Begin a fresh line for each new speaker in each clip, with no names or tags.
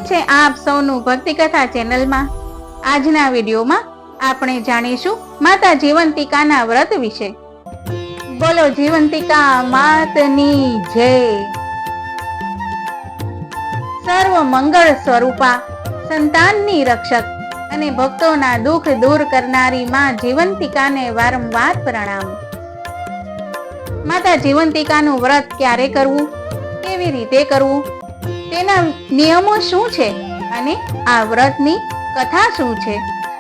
સ્વાગત છે આપ સૌનું ભક્તિ કથા ચેનલમાં। આજના વિડીયોમાં આપણે જાણીશું માતા જીવંતિકાના વ્રત વિશે। બોલો જીવંતિકા માતની જય। સર્વ મંગળ સ્વરૂપા, સંતાનની રક્ષક અને ભક્તોના દુઃખ દૂર કરનારી માં જીવંતિકાને વારંવાર પ્રણામ। માતા જીવંતિકાનું વ્રત ક્યારે કરવું, કેવી રીતે કરવું, તેના નિયમો શું છે અને આ વ્રતની કથા શું છે,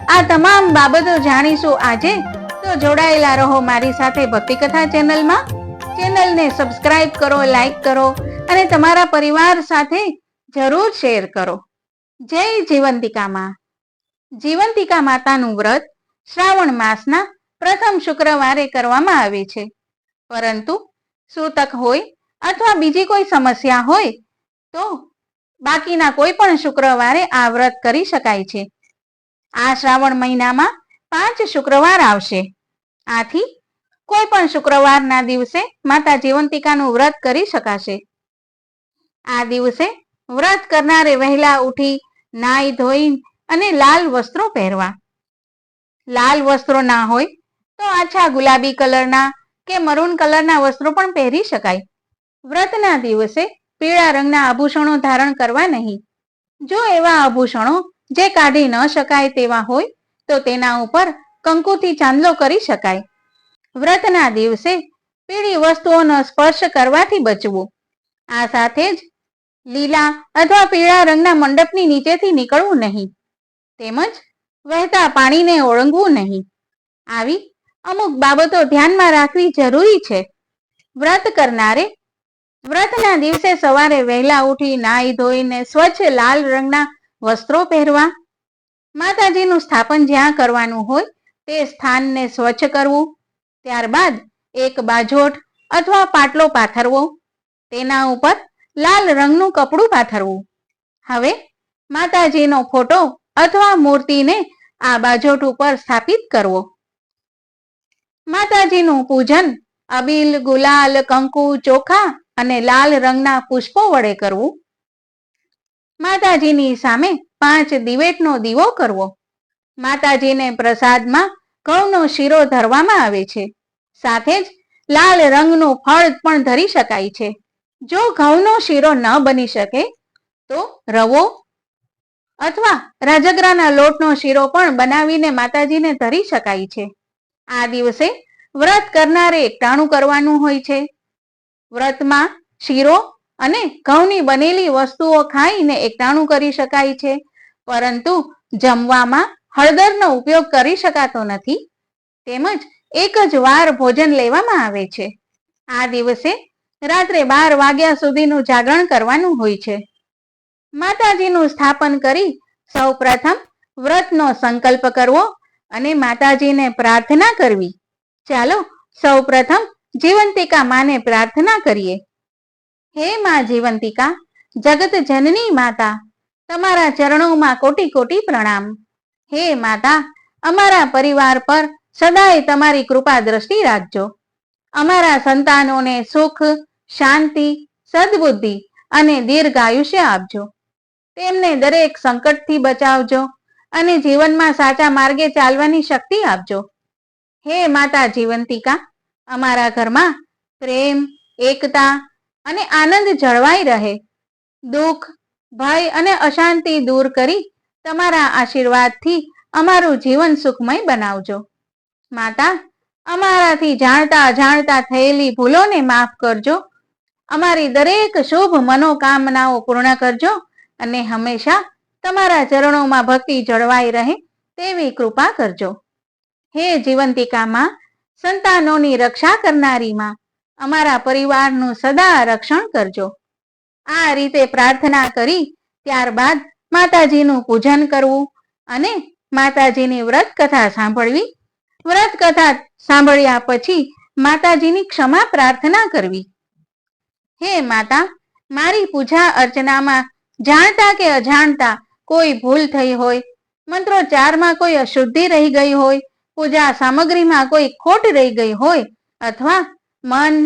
આ તમામ બાબતો જાણીશું આજે। તો જોડાયેલા રહો મારી સાથે ભક્તિ કથા ચેનલમાં। ચેનલને સબસ્ક્રાઇબ કરો, લાઈક કરો અને તમારા પરિવાર સાથે જરૂર શેર કરો। જય જીવંતિકા માં। જીવંતિકા માતાનું વ્રત શ્રાવણ માસના પ્રથમ શુક્રવારે કરવામાં આવે છે, પરંતુ સૂતક હોય અથવા બીજી કોઈ સમસ્યા હોય તો બાકીના કોઈ પણ શુક્રવારે આ વ્રત કરી શકાય છે। આ શ્રાવણ મહિનામાં 5 શુક્રવાર આવશે, આથી કોઈ પણ શુક્રવારના દિવસે માતા જીવંતિકાનું વ્રત કરી શકાશે। આ દિવસે વ્રત કરનારે વહેલા ઉઠી નાઈ ધોઈ અને લાલ વસ્ત્રો પહેરવા। લાલ વસ્ત્રો ના હોય તો આછા ગુલાબી કલરના કે મરૂન કલરના વસ્ત્રો પણ પહેરી શકાય। વ્રતના દિવસે પીળા રંગના આભૂષણો ધારણ કરવા નહીં। જો એવા આભૂષણો જે કાઢી ન શકાય તેવા હોય તો તેના ઉપર કંકુથી ચાંદલો કરી શકાય। વ્રતના દિવસે પીળી વસ્તુઓનો સ્પર્શ કરવાથી બચવું। આ સાથે જ લીલા અથવા પીળા રંગના મંડપની નીચેથી નીકળવું નહીં, તેમજ વહેતા પાણીને ઓળંગવું નહીં। આવી અમુક બાબતો ધ્યાનમાં રાખવી જરૂરી છે। વ્રત કરનારે વ્રતના દિવસે સવારે વહેલા ઉઠી નાઈ ધોઈને સ્વચ્છ લાલ રંગના વસ્ત્રો પહેરવા। માતાજીનું સ્થાપન જ્યાં કરવાનું હોય તે સ્થાનને સ્વચ્છ કરવું। ત્યારબાદ એક બાજોઠ અથવા પાટલો પાથરવો, તેના ઉપર લાલ રંગનું કપડું પાથરવું। હવે માતાજીનો ફોટો અથવા મૂર્તિને આ બાજોઠ ઉપર સ્થાપિત કરવો। માતાજીનું પૂજન અબીલ, ગુલાલ, કંકુ, ચોખા અને લાલ રંગના પુષ્પો વડે કરવું। માતાજીની સામે 5 દિવેટનો દીવો કરવો। માતાજીને પ્રસાદમાં ઘઉંનો શીરો ધરવામાં આવે છે, સાથે જ લાલ રંગનું ફળ પણ ધરી શકાય છે। જો ઘઉંનો શીરો ન બની શકે તો રવો અથવા રાજગરાના લોટનો શીરો પણ બનાવીને માતાજીને ધરી શકાય છે। આ દિવસે વ્રત કરનારે એકટાણું કરવાનું હોય છે। વ્રતમાં શીરો અને ઘઉંની બનેલી વસ્તુઓ ખાઈને એકટાણું કરી શકાય છે, પરંતુ જમવામાં હળદરનો ઉપયોગ કરી શકાતો નથી, તેમજ એક જ વાર ભોજન લેવામાં આવે છે। આ દિવસે રાત્રે 12 વાગ્યા સુધીનું જાગરણ કરવાનું હોય છે। માતાજીનું સ્થાપન કરી સૌ પ્રથમ વ્રતનો સંકલ્પ કરવો અને માતાજીને પ્રાર્થના કરવી। ચાલો સૌ પ્રથમ જીવંતિકા માને પ્રાર્થના કરીએ। હે માં જીવંતિકા, જગત જનની માતા, તમારા ચરણોમાં કોટી કોટી પ્રણામ। હે માતા, અમારા પરિવાર પર સદાય તમારી કૃપા દ્રષ્ટિ રાખજો। અમારા સંતાનોને સુખ, શાંતિ, સદબુદ્ધિ અને દીર્ઘ આયુષ્ય આપજો। તેમને દરેક સંકટથી બચાવજો અને જીવનમાં સાચા માર્ગે ચાલવાની શક્તિ આપજો। હે માતા જીવંતિકા, અમારા ઘરમાં પ્રેમ, એકતા અને આનંદ જળવાઈ રહે। દુઃખ, ભય અને અશાંતિ દૂર કરી તમારા આશીર્વાદથી અમારું જીવન સુખમય બનાવજો। માતા, અમારાથી જાણતા અજાણતા થયેલી ભૂલોને માફ કરજો। અમારી દરેક શુભ મનોકામનાઓ પૂર્ણ કરજો અને હંમેશા તમારા ચરણોમાં ભક્તિ જળવાઈ રહે તેવી કૃપા કરજો। હે જીવંતિકા માં, સંતાનોની રક્ષા કરનારી માં, અમારા પરિવારનું સદા રક્ષણ કરજો। આ રીતે પ્રાર્થના કરી ત્યારબાદ માતાજીનું પૂજન કરવું અને માતાજીની વ્રત કથા સાંભળવી। વ્રત કથા સાંભળ્યા પછી માતાજીની ક્ષમા પ્રાર્થના કરવી। હે માતા, મારી પૂજા અર્ચનામાં જાણતા કે અજાણતા કોઈ ભૂલ થઈ હોય, મંત્રોચ્ચારમાં કોઈ અશુદ્ધિ રહી ગઈ હોય, પૂજા સામગ્રીમાં કોઈ ખોટ રહી ગઈ હોય અથવા મન,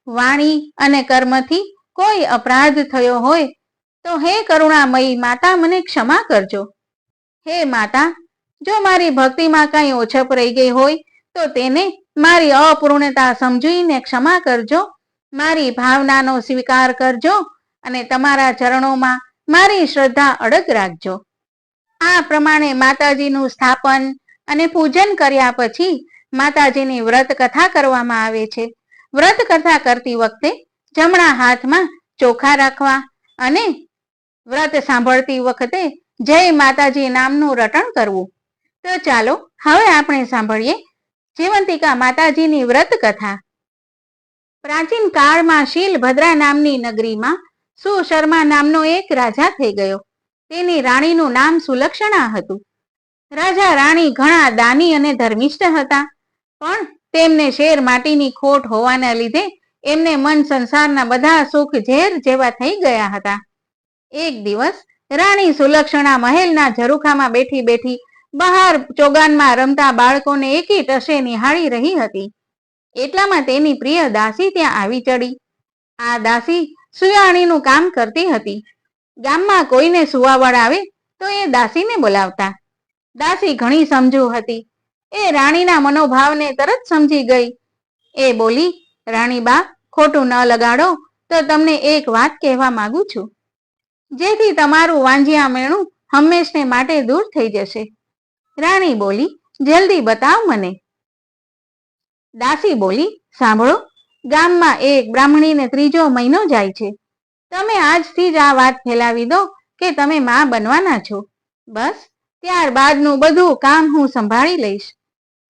વાણી અને કર્મથી કોઈ અપરાધ થયો હોય તો હે કરુણામયી માતા, મને ક્ષમા કરજો. હે માતા, જો મારી ભક્તિમાં કંઈ ઓછપ રહી ગઈ હોય તો તેને મારી અપૂર્ણતા સમજીને ક્ષમા કરજો. મારી ભાવનાનો સ્વીકાર કરજો અને તમારા ચરણોમાં મારી શ્રદ્ધા અડગ રાખજો. આ પ્રમાણે માતાજીનું સ્થાપન અને પૂજન કર્યા પછી માતાજીની વ્રત કથા કરવામાં આવે છે. વ્રત કથા કરતી વખતે જમણા હાથમાં ચોખા રાખવા અને વ્રત સાંભળતી વખતે જય માતાજી નામનું રટણ કરવું. તો ચાલો હવે આપણે સાંભળીએ જીવંતિકા માતાજીની વ્રત કથા. પ્રાચીન કાળમાં શીલભદ્રા નામની નગરીમાં સુશર્મા નામનો એક રાજા થઈ ગયો. તેની રાણીનું નામ સુલક્ષણા હતું. રાજા રાણી ઘણા દાની અને ધર્મિષ્ઠ હતા, પણ તેમને શેર માટીની ખોટ હોવાના લીધે એમને મન સંસારના બધા સુખ ઝેર જેવા થઈ ગયા હતા. એક દિવસ રાણી સુલક્ષણા મહેલના ઝરૂખામાં બેઠી બેઠી બહાર ચોગાનમાં રમતા બાળકોને એકી ટસે નિહાળી રહી હતી. એટલામાં તેની પ્રિય દાસી ત્યાં આવી ચડી. આ દાસી સુયાણીનું કામ કરતી હતી. ગામમાં કોઈને સુવાવડ આવે તો એ દાસીને બોલાવતા. દાસી ઘણી સમજુ હતી. એ રાણીના મનોભાવને તરત સમજી ગઈ. એ બોલી, રાણીબા, ખોટું ન લગાડો તો તમને એક વાત કહેવા માંગુ છું, જેથી તમારું વાંજિયા મેણું હંમેશને માટે દૂર થઈ જશે. રાણી બોલી, જલ્દી બતાવ મને. દાસી બોલી, સાંભળો, ગામમાં એક બ્રાહ્મણીને 3જો મહિનો જાય છે. તમે આજથી જ આ વાત ફેલાવી દો કે તમે માં બનવાના છો. બસ ત્યારબાદનું બધું કામ હું સંભાળી લઈશ.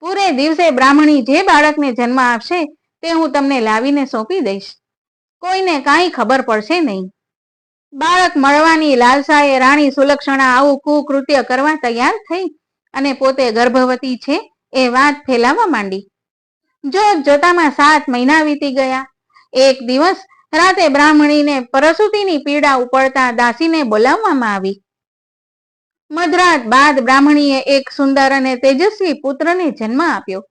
પૂરે દિવસે બ્રાહ્મણી જે બાળકને જન્મ આપશે તે હું તમને લાવીને સોંપી દઈશ. કોઈને કાંઈ ખબર પડશે નહીં. બાળક મળવાની લાલસાએ રાણી સુલક્ષણા આવું કુકૃત્ય કરવા તૈયાર થઈ અને પોતે ગર્ભવતી છે એ વાત ફેલાવવા માંડી. જોત જોતામાં 7 મહિના વીતી ગયા. એક દિવસ રાતે બ્રાહ્મણીને પ્રસૂતિની પીડા ઉપડતા દાસીને બોલાવવામાં આવી. મધરાત બાદ બ્રાહ્મણીએ એક સુંદર અને તેજસ્વી પુત્રને જન્મ આપ્યો.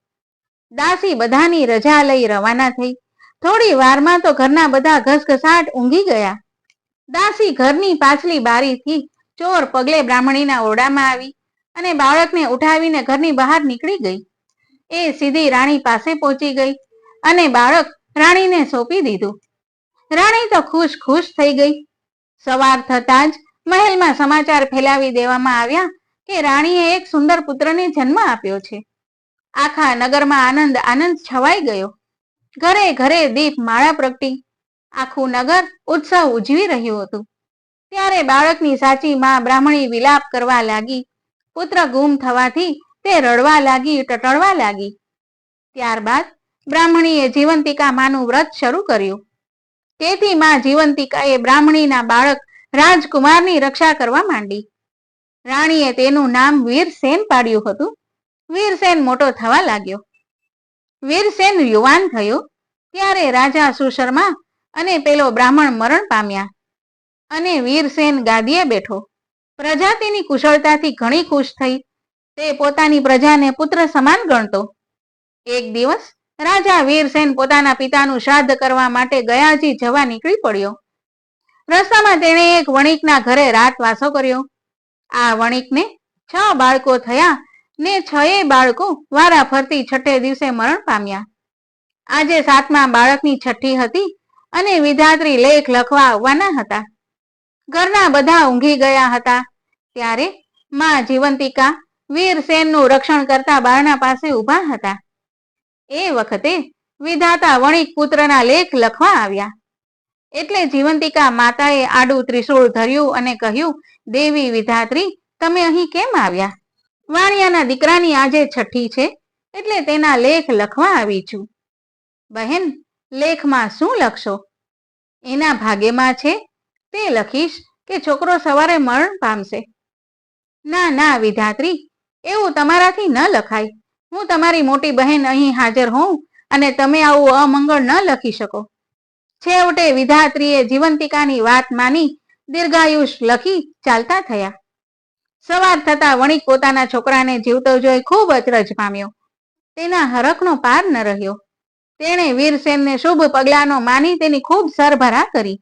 દાસી બધાની રજા લઈ રવાના થઈ. થોડી વારમાં તો ઘરના બધા ઘસઘસાટ ઊંઘી ગયા. દાસી ઘરની પાછલી બારીથી ચોર પગલે બ્રાહ્મણીના ઓરડામાં આવી અને બાળકને ઉઠાવીને ઘરની બહાર નીકળી ગઈ. એ સીધી રાણી પાસે પહોંચી ગઈ અને બાળક રાણીને સોંપી દીધું. રાણી તો ખુશ ખુશ થઈ ગઈ. સવાર થતાં જ મહેલમાં સમાચાર ફેલાવી દેવામાં આવ્યા કે રાણીએ એક સુંદર પુત્રને જન્મ આપ્યો છે. આખા નગરમાં આનંદ આનંદ છવાઈ ગયો. ઘરે ઘરે દીપ માળા પ્રગટી. આખું નગર ઉત્સવ ઉજવી રહ્યું હતું. ત્યારે બાળકની સાચી માં બ્રાહ્મણી વિલાપ કરવા લાગી. પુત્ર ગુમ થવાથી તે રડવા લાગી, ટટળવા લાગી. ત્યારબાદ બ્રાહ્મણીએ જીવંતિકા માનું વ્રત શરૂ કર્યું. તેથી માં જીવંતિકાએ બ્રાહ્મણીના બાળક રાજકુમારની રક્ષા કરવા માંડી. રાણીએ તેનું નામ વીરસેન પાડ્યું હતું. વીરસેન મોટો થવા લાગ્યો. વીરસેન યુવાન થયો ત્યારે રાજા સુશર્મા અને પેલો બ્રાહ્મણ મરણ પામ્યા અને વીરસેન ગાદીએ બેઠો. પ્રજા તેની કુશળતાથી ઘણી ખુશ થઈ. તે પોતાની પ્રજાને પુત્ર સમાન ગણતો. એક દિવસ રાજા વીરસેન પોતાના પિતાનું શ્રાદ્ધ કરવા માટે ગયાજી જવા નીકળી પડ્યો. રસ્તામાં તેણે એક વણિકના ઘરે રાત વાસો કર્યો. આ વણિકને 6 બાળકો થયા ને 6 બાળકો વારા ફરતી છઠ્ઠે દિવસે મરણ પામ્યા. આજે 7મા બાળકની છઠ્ઠી હતી અને વિધાત્રી લેખ લખવા આવવાના હતા. ઘરના બધા ઊંઘી ગયા હતા. ત્યારે માં જીવંતિકા વીરસેનનું રક્ષણ કરતા બારણા પાસે ઊભા હતા. એ વખતે વિધાતા વણિક પુત્રના લેખ લખવા આવ્યા. એટલે જીવંતિકા માતાએ આડું ત્રિશૂળ ધર્યું અને કહ્યું, દેવી વિધાત્રી, તમે અહીં કેમ આવ્યા? વાણિયાના દીકરાની આજે છઠ્ઠી છે એટલે તેના લેખ લખવા આવી છું. બહેન, લેખમાં શું લખશો? એના ભાગ્યમાં છે તે લખીશ કે છોકરો સવારે મરણ પામશે. ના ના વિધાત્રી, એવું તમારાથી ન લખાય. હું તમારી મોટી બહેન અહીં હાજર હોઉં અને તમે આવું અમંગળ ન લખી શકો. છેવટે વિધાત્રીએ જીવંતિકાની વાત માની દીર્ઘાયુષ લખી ચાલતા થયા. સવાર થતા વણિક પોતાના છોકરાને જીવતો જોઈ ખૂબ અચરજ પામ્યો. તેના હરખનો પાર ન રહ્યો. તેણે વીરસેનને શુભ પગલાનો માની તેની ખૂબ સરભરા કરી.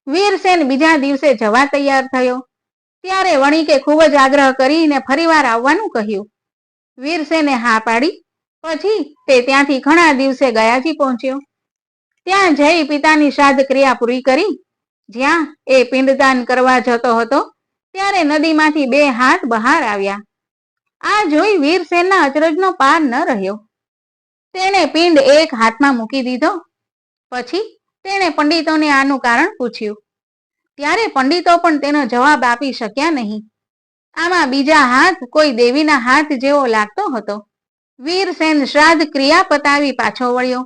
વીરસેન બીજા દિવસે જવા તૈયાર થયો ત્યારે વણિકે ખૂબ જ આગ્રહ કરીને ફરીવાર આવવાનું કહ્યું. વીરસેને હા પાડી. પછી તે ત્યાંથી ઘણા દિવસે ગયાજી પહોંચ્યો. ત્યાં જઈ પિતાની શ્રાદ્ધ ક્રિયા પૂરી કરી. જ્યાં એ પિંડદાન કરવા જતો હતો ત્યારે નદીમાંથી 2 હાથ બહાર આવ્યા. આ જોઈ વીરસેનના અચરજનો પાર ન રહ્યો. તેણે પિંડ એક હાથમાં મૂકી દીધો. પછી તેણે પંડિતોને આનું કારણ પૂછ્યું. ત્યારે પંડિતો પણ તેનો જવાબ આપી શક્યા નહીં. આમાં બીજા હાથ કોઈ દેવીના હાથ જેવો લાગતો હતો. વીરસેન શ્રાદ્ધ ક્રિયા પતાવી પાછો વળ્યો.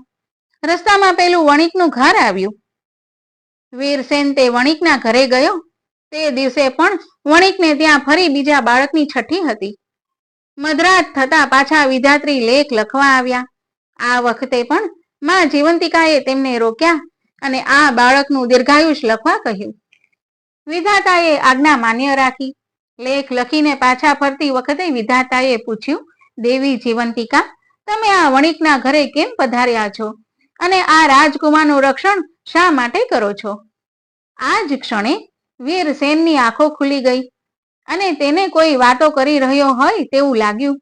રસ્તામાં પેલું વણિકનું ઘર આવ્યું. વીરસેન તે વણિકના ઘરે ગયો. તે દિવસે પણ વણિકને ત્યાં ફરી બીજા બાળકની છઠ્ઠી હતી. મધરાત થતા પાછા વિધાત્રી લેખ લખવા આવ્યા. આ વખતે પણ માં જીવંતિકાએ તેમને રોક્યા અને આ બાળકનું દીર્ઘાયુષ લખવા કહ્યું. વિધાતાએ આજ્ઞા માન્ય રાખી. લેખ લખીને પાછા ફરતી વખતે વિધાતાએ પૂછ્યું, દેવી જીવંતિકા, તમે આ વણિકના ઘરે કેમ પધાર્યા છો અને આ રાજકુમારનું રક્ષણ શા માટે કરો છો? આ જ ક્ષણે વીરસેનની આંખો ખુલી ગઈ અને તેને કોઈ વાતો કરી રહ્યો હોય તેવું લાગ્યું.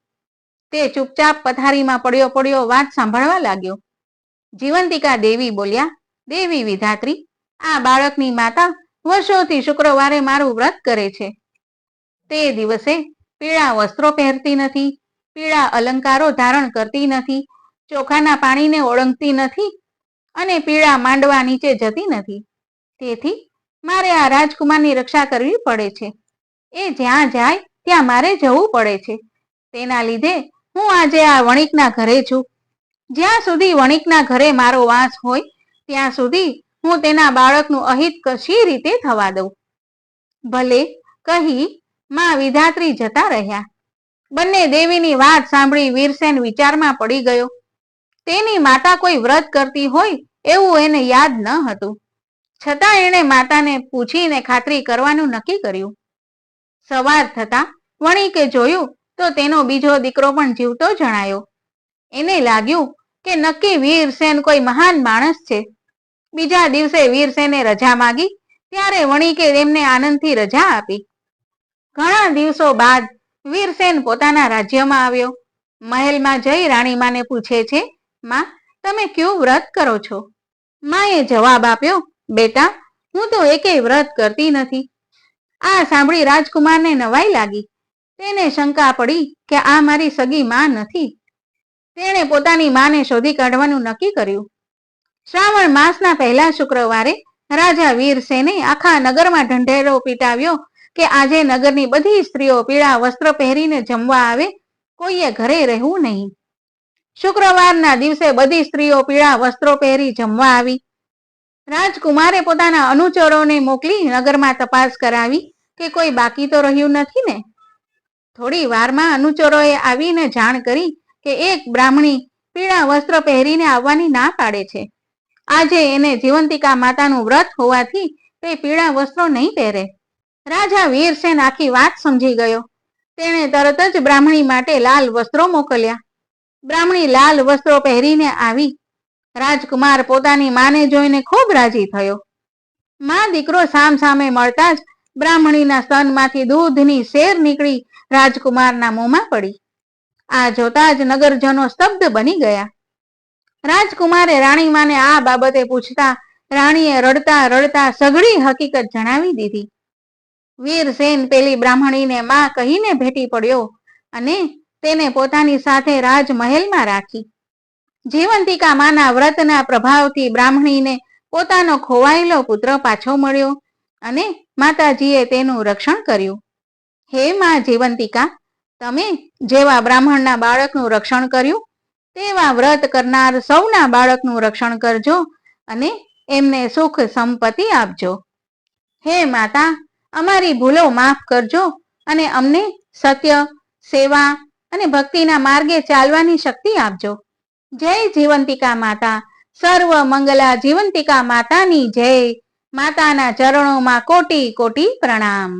તે ચૂપચાપ પથારીમાં પડ્યો પડ્યો વાત સાંભળવા લાગ્યો. જીવંતિકા દેવી બોલ્યા, દેવી વિધાત્રી, આ બાળકની માતા વર્ષોથી શુક્રવારે મારું વ્રત કરે છે. તે દિવસે પીળા વસ્ત્રો પહેરતી નથી, પીળા અલંકારો ધારણ કરતી નથી, ચોખાના પાણીને ઓળંગતી નથી અને પીળા માંડવા નીચે જતી નથી. તેથી મારે આ રાજકુમારની રક્ષા કરવી પડે છે. એ જ્યાં જાય ત્યાં મારે જવું પડે છે. તેના લીધે હું આજે આ વણિકના ઘરે છું. જ્યાં સુધી વણિકના ઘરે મારો વાસ હોય ત્યાં સુધી હું તેના બાળકનું અહિત કશી રીતે થવા દઉં? ભલે કહી માં વિધાત્રી જતા રહ્યા. બંને દેવીની વાત સાંભળી વીરસેન વિચારમાં પડી ગયો. તેની માતા કોઈ વ્રત કરતી હોય એવું એને યાદ ન હતું. છતાં એણે માતાને પૂછીને ખાતરી કરવાનું નક્કી કર્યું. સવાર થતા વણિકે જોયું તો તેનો બીજો દીકરો પણ જીવતો જણાયો. એને લાગ્યું કે નક્કી વીરસેન કોઈ મહાન માણસ છે. બીજા દિવસે વીરસેને રજા માંગી ત્યારે વણિકે તેમને આનંદથી રજા આપી. ઘણા દિવસો બાદ વીરસેન પોતાના રાજ્યમાં આવ્યો. મહેલમાં જઈ રાણીમાને પૂછે છે, માં, તમે કયું વ્રત કરો છો? માએ જવાબ આપ્યો, બેટા, હું તો એકેય વ્રત કરતી નથી. આ સાંભળી રાજકુમારને નવાઈ લાગી. તેને શંકા પડી કે આ મારી સગી માં નથી. તેણે પોતાની માને શોધી કાઢવાનું નક્કી કર્યું. શ્રાવણ માસના પહેલા શુક્રવારે રાજા વીરસેને આખા નગરમાં ઢંઢેરો પીટાવ્યો કે આજે નગરની બધી સ્ત્રીઓ પીળા વસ્ત્ર પહેરીને જમવા આવે, કોઈએ ઘરે રહેવું નહીં. શુક્રવારના દિવસે બધી સ્ત્રીઓ પીળા વસ્ત્રો પહેરી જમવા આવી. રાજકુમારે પોતાના અનુચરોને મોકલી નગરમાં તપાસ કરાવી કે કોઈ બાકી તો રહ્યું નથી ને. થોડી વારમાં અનુચરોએ આવીને જાણ કરી કે એક બ્રાહ્મણી પીળા વસ્ત્ર પહેરીને આવવાની ના પાડે છે. આજે એને જીવંતિકા માતાનું વ્રત હોવાથી તે પીળા વસ્ત્રો નહીં પહેરે. રાજા વીરસેન આખી વાત સમજી ગયો. તેણે તરત જ બ્રાહ્મણી માટે લાલ વસ્ત્રો મોકલ્યા. બ્રાહ્મણી લાલ વસ્ત્રો પહેરીને આવી. રાજકુમાર પોતાની માને જોઈને ખૂબ રાજી થયો. માં દીકરો સામ સામે મળતા જ બ્રાહ્મણીના સ્તનમાંથી દૂધની સેર નીકળી રાજકુમારના મોંમાં પડી. આ જોતા જ નગરજનો સ્તબ્ધ બની ગયા. રાજકુમારે રાણીમાને આ બાબતે પૂછતા રાણીએ રડતા રડતા સઘળી હકીકત જણાવી દીધી. વીરસેન પેલી બ્રાહ્મણીને માં કહીને ભેટી પડ્યો અને તેને પોતાની સાથે રાજમહેલમાં રાખી. જીવંતિકા માના વ્રતના પ્રભાવથી બ્રાહ્મણીને પોતાનો ખોવાયેલો પુત્ર પાછો મળ્યો અને માતાજીએ તેનું રક્ષણ કર્યું. હે માં જીવંતિકા, તમે જેવા બ્રાહ્મણના બાળકનું રક્ષણ કર્યું તેવા વ્રત કરનાર સૌના બાળકનું રક્ષણ કરજો અને એમને સુખ સંપત્તિ આપજો. હે માતા, અમારી ભૂલો માફ કરજો અને અમને સત્ય, સેવા અને ભક્તિના માર્ગે ચાલવાની શક્તિ આપજો. જય જીવંતિકા માતા. સર્વ મંગલા જીવંતિકા માતાની જય. માતાના ચરણોમાં કોટી કોટી પ્રણામ.